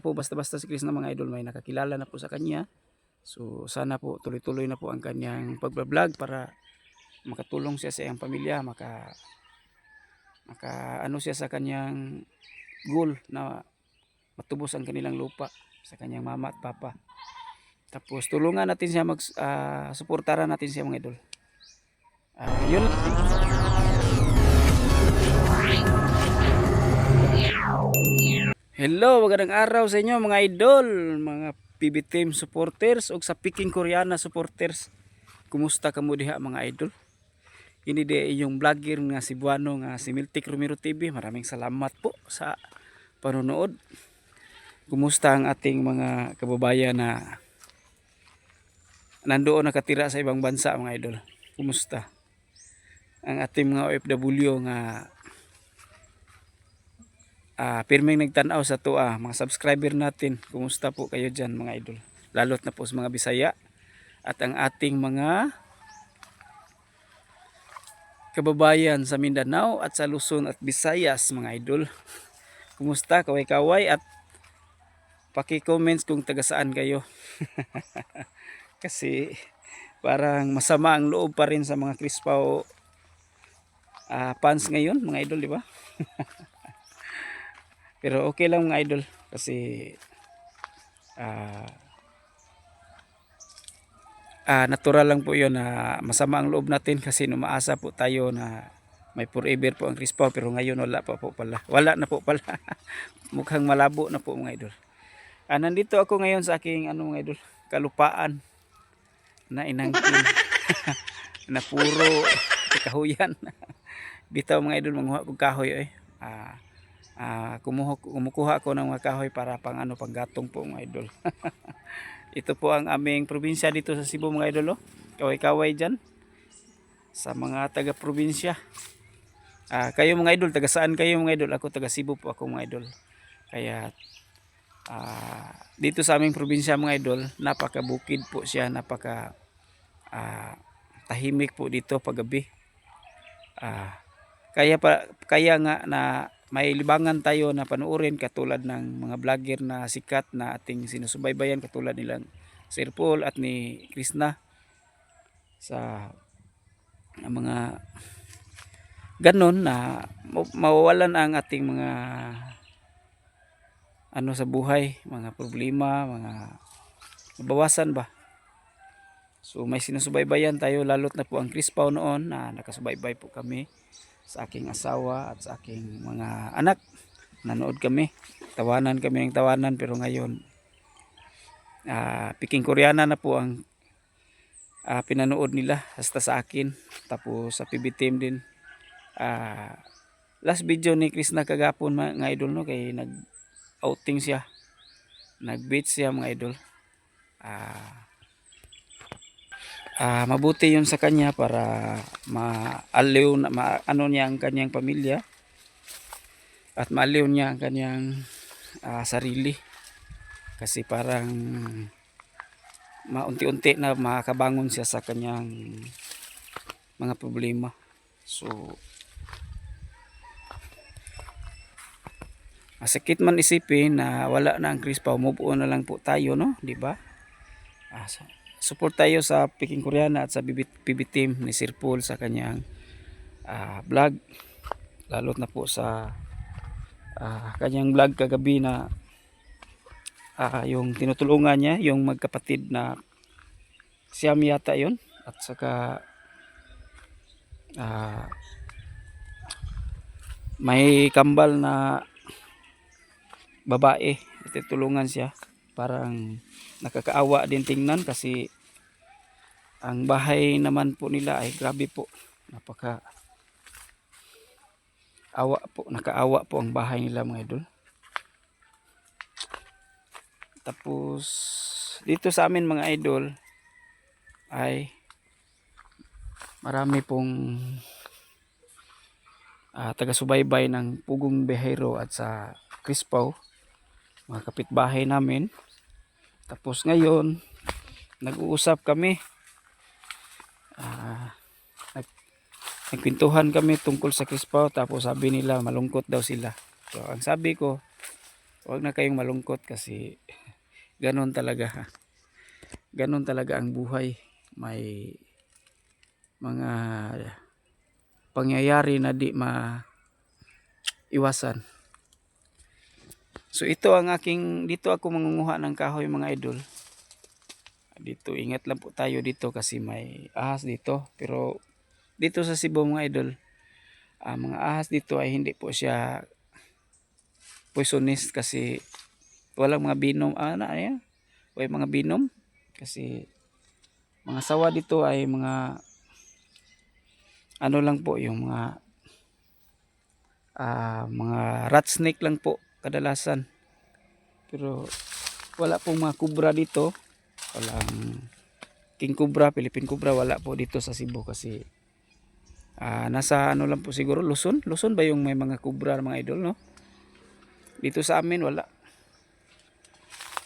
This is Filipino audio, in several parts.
po basta-basta si Chris na mga idol, may nakakilala na po sa kanya. So sana po tuloy-tuloy na po ang kanyang pagbablog para makatulong siya sa iyang pamilya, maka ano siya sa kanyang goal na matubos ang kanilang lupa sa kanyang mama at papa. Tapos tulungan natin siya suportaran natin siya mga idol. Yun. Hello, magandang araw sa inyo mga idol, mga PB Team supporters o sa Peking Koreana supporters. Kumusta kamo diha mga idol? Ini di yung vlogger nga Cebuano nga si Miltic Romero TV. Maraming salamat po sa panonood. Kumusta ang ating mga kababayan na nandoon nakatira sa ibang bansa mga idol? Kumusta? Ang ating mga OFW nga pirmeng nagtanaw sa to mga subscriber natin. Kumusta po kayo dyan mga idol? Lalot na po sa mga Bisaya at ang ating mga kababayan sa Mindanao at sa Luzon at Visayas mga idol. Kumusta? Kaway-kaway at paki-comments kung taga saan kayo. Kasi parang masama ang loob pa rin sa mga Crispaw fans ngayon mga idol, di ba? Pero okay lang mga idol kasi natural lang po yun na masama ang loob natin kasi umaasa po tayo na may forever po ang Crispaw, pero ngayon wala pa po pala. Wala na po pala. Mukhang malabo na po mga idol. Nandito ako ngayon sa aking mga idol, kalupaan na inangkin na puro kahoyan. Dito mga idol, manguha ko kahoy kumukuha ako ng mga kahoy para pang panggatong po mga idol. Ito po ang aming probinsya dito sa Cebu mga idol. Kaway-kaway dyan sa mga taga probinsya. Kayo mga idol, taga saan kayo mga idol? Ako taga Cebu po ako mga idol. Kaya dito sa aming probinsya mga idol, napakabukid po siya, napaka tahimik po dito paggabi. Kaya nga na may libangan tayo na panuorin katulad ng mga vlogger na sikat na ating sinusubaybayan katulad nilang Sir Paul at ni Krishna sa mga ganon na mawawalan ang ating mga sa buhay, mga problema, mga mabawasan ba. So may sinusubaybayan tayo, lalot na po ang Crispaw noon na nakasubaybay po kami sa aking asawa at sa aking mga anak. Nanood kami, tawanan kami ng tawanan, pero ngayon Peking Koreana na po ang pinanood nila hasta sa akin, tapos sa PB Team din. Last video ni Chris na kagapon mga idol, no, kay nag outing siya, nag beach siya mga idol. Mabuti yun sa kanya para maaliw na niya ang kanyang pamilya at maaliw niya ang kanyang sarili, kasi parang maunti-unti na makabangon siya sa kanyang mga problema. So masakit man isipin na wala na ang Crispaw, move on na lang po tayo, no, di ba? Support tayo sa Peking Koreana at sa PB Team ni Sir Paul sa kanyang vlog, lalot na po sa kanyang vlog kagabi na yung tinutulungan niya yung magkapatid na Siam yata yun, at saka may kambal na babae, tinutulungan siya. Parang nakakaawa din tingnan kasi ang bahay naman po nila ay grabe po, nakaawa po ang bahay nila mga idol. Tapos dito sa amin mga idol ay marami pong taga-subaybay ng Pugong Behero at sa Crispaw, mga kapitbahay namin. Tapos ngayon nag-uusap kami, nagkwentuhan kami tungkol sa Crispaw, tapos sabi nila malungkot daw sila. So ang sabi ko, Huwag na kayong malungkot kasi ganon talaga. Ganon talaga ang buhay. May mga pangyayari na di maiwasan. So ito ang dito ako mangunguha ng kahoy mga idol. Dito ingat lang po tayo dito kasi may ahas dito. Pero dito sa Cebu mga idol, mga ahas dito ay hindi po siya poisonous kasi walang mga binom. May mga binom kasi mga sawa dito ay mga ano lang po yung mga rat snake lang po kadalasan. Pero wala pong mga kubra dito. Walang king cobra, Philippine cobra, wala po dito sa Cebu kasi nasa ano lang po siguro Luzon. Luzon ba yung may mga kubra mga idol, no? Dito sa amin wala.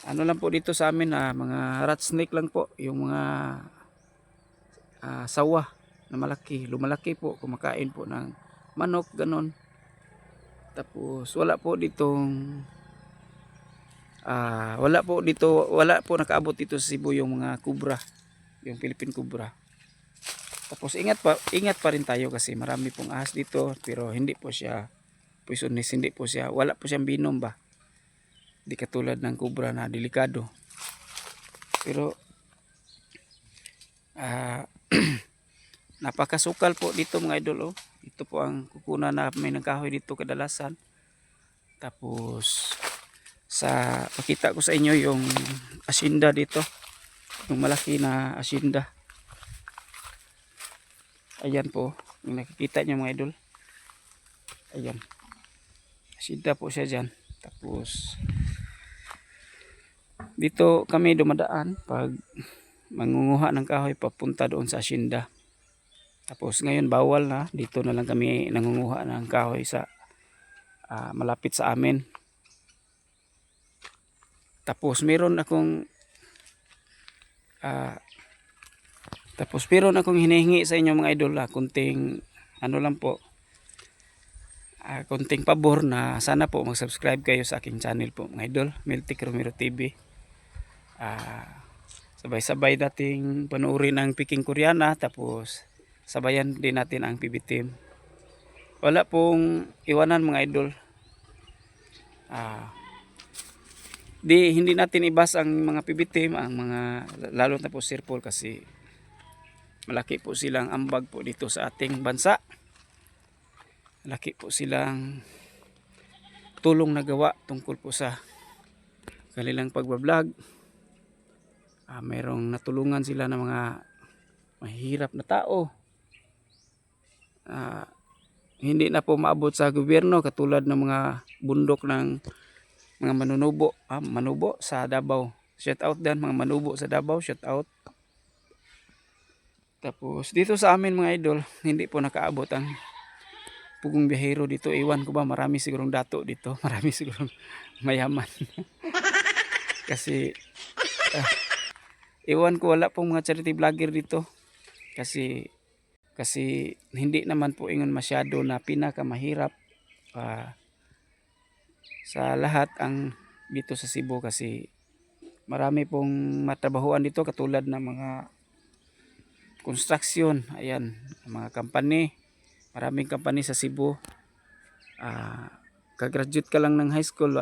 Ano lang po dito sa amin mga rat snake lang po, yung mga sawa na malaki, lumalaki po, kumakain po ng manok, ganon. Tapos wala po nakaabot dito sa Cebu yung mga kubra, yung Philippine cobra. Tapos ingat pa rin tayo kasi marami pong ahas dito pero hindi po siya poisonous, wala po siyang binom ba. Di katulad ng cobra na delikado. Pero napakasukal po dito mga idol, oh. Ito po ang kukunan namin ng kahoy dito kadalasan. Tapos pakita ko sa inyo yung asinda dito, yung malaki na asinda. Ayan po, yung nakikita nyo mga idol. Ayan, asinda po siya dyan. Tapos dito kami dumadaan pag mangunguha ng kahoy papunta doon sa asinda. Tapos ngayon bawal na, dito na lang kami nangunguha ng kahoy sa malapit sa amin. Tapos meron akong hinihingi sa inyo mga idol, kunting ano lang po, kunting pabor na sana po mag-subscribe kayo sa aking channel po mga idol, Miltic Romero TV. Sabay-sabay dating panuorin ang Peking Koreana, tapos sabayan din natin ang PB Team. Wala pong iwanan mga idol. Hindi natin ibas ang mga PB Team, ang mga lalo na po Sir Paul kasi malaki po silang ambag po dito sa ating bansa. Malaki po silang tulong na gawa tungkol po sa kanilang pagbablog. Mayroong natulungan sila ng mga mahirap na tao. Hindi na po maabot sa gobyerno katulad ng mga bundok ng mga manubo sa Davao. Shout out din mga manubo sa Davao, shout out. Tapos dito sa amin mga idol, hindi po nakaabot ang pugong biyahero dito. Iwan ko ba, marami sigurong dato dito, marami sigurong mayaman. Kasi iwan ko, wala pong mga charity vlogger dito. Kasi hindi naman po ingon masyado na pinakamahirap sa lahat ang dito sa Cebu kasi marami pong matrabahuan dito katulad ng mga construction, ayan, mga company, maraming company sa Cebu. Kagraduate ka lang ng high school,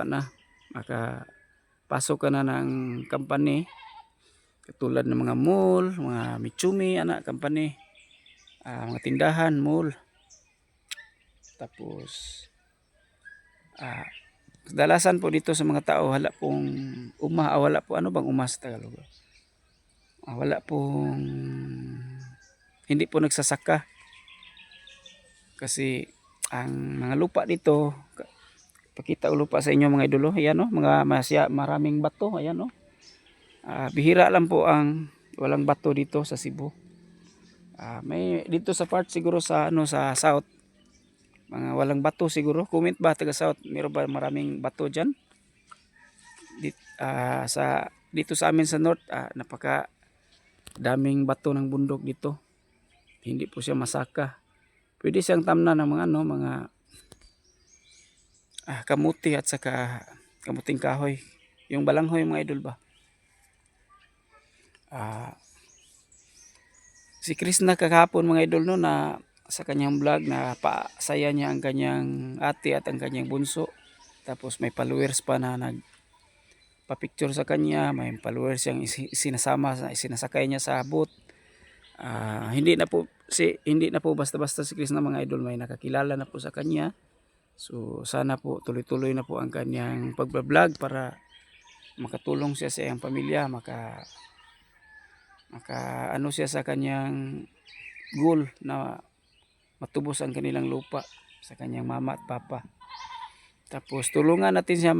makapasok ka na ng company katulad ng mga mall, mga Mitsumi, company, mga tindahan, mall. Tapos kadalasan po dito sa mga tao wala pong wala po, ano bang sa Tagalog? Wala pong, hindi po nagsasaka kasi ang mga lupa dito, pakita ko lupa sa inyo mga idolo, ayan, maraming bato, ayan, bihira lang po ang walang bato dito sa Cebu. May dito sa part siguro sa sa south, mga walang bato siguro. Comment ba taga south, meron ba maraming bato diyan? Dito sa amin sa north, napaka daming bato ng bundok dito. Hindi po siya masaka. Pwede siyang tamnan ng mga mga kamuti at saka kamuting kahoy. Yung balanghoy mga idol ba. Ah, si Krishna kakapon mga idol no na sa kanyang vlog na pasaya niya ang kanyang ate at ang kanyang bunso. Tapos may followers pa na nagpa-picture sa kanya, may followers siyang isinasakay niya sa boat. Hindi na po basta-basta si Krishna mga idol, may nakakilala na po sa kanya. So sana po tuloy-tuloy na po ang kanyang pagba-vlog para makatulong siya sa iyang pamilya, maka ano siya sa kanyang goal na matubos ang kanilang lupa sa kanyang mama at papa. Tapos tulungan natin siya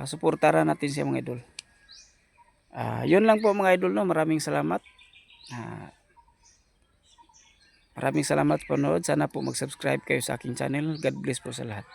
suportaran natin siya mga idol. Yun lang po mga idol no. Maraming salamat. Maraming salamat po panood. Sana po mag-subscribe kayo sa aking channel. God bless po sa lahat.